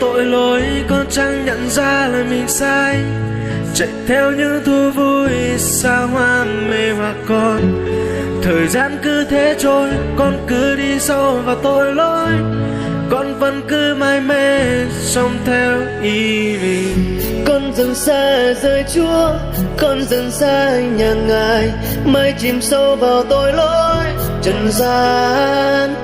tội lỗi, con chẳng nhận ra là mình sai, chạy theo những thú vui xa hoa mê hoặc con. Thời gian cứ thế trôi, con cứ đi sâu vào tội lỗi, con vẫn cứ mải mê sống theo ý mình. Con dần xa rời Chúa, con dần xa nhà Ngài, mãi chìm sâu vào tội lỗi trần gian.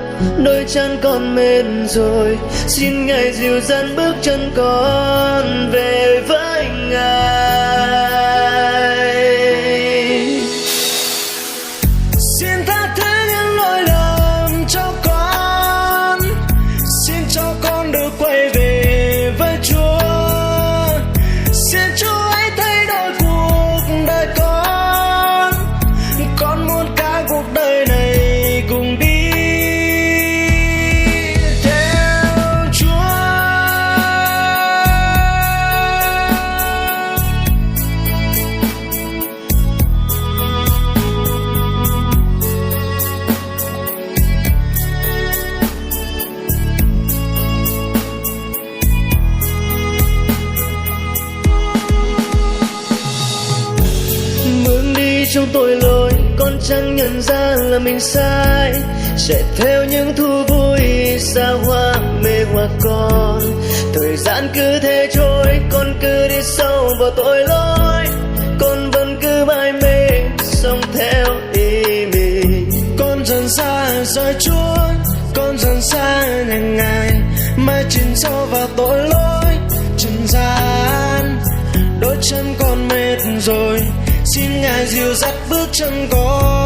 Đôi chân con mệt rồi, xin Ngài dìu dắt bước chân con về với Ngài. Xin tha thứ những lỗi lầm cho con, xin cho con được quay về với Chúa. Xin Chúa hãy thay đổi cuộc đời con muốn cả cuộc đời này cùng đi theo Chúa. Bước đi trong tội lỗi, con chẳng nhận ra là mình sai, chạy theo những thú vui xa hoa mê hoặc con. Thời gian cứ thế trôi, con cứ đi sâu vào tội lỗi, con vẫn cứ mải mê sống theo ý mình. Con dần xa rời Chúa, con dần xa nhà Ngài, mãi chìm sâu vào tội lỗi trần gian. Đôi chân con mệt rồi, xin Ngài dìu dắt bước chân con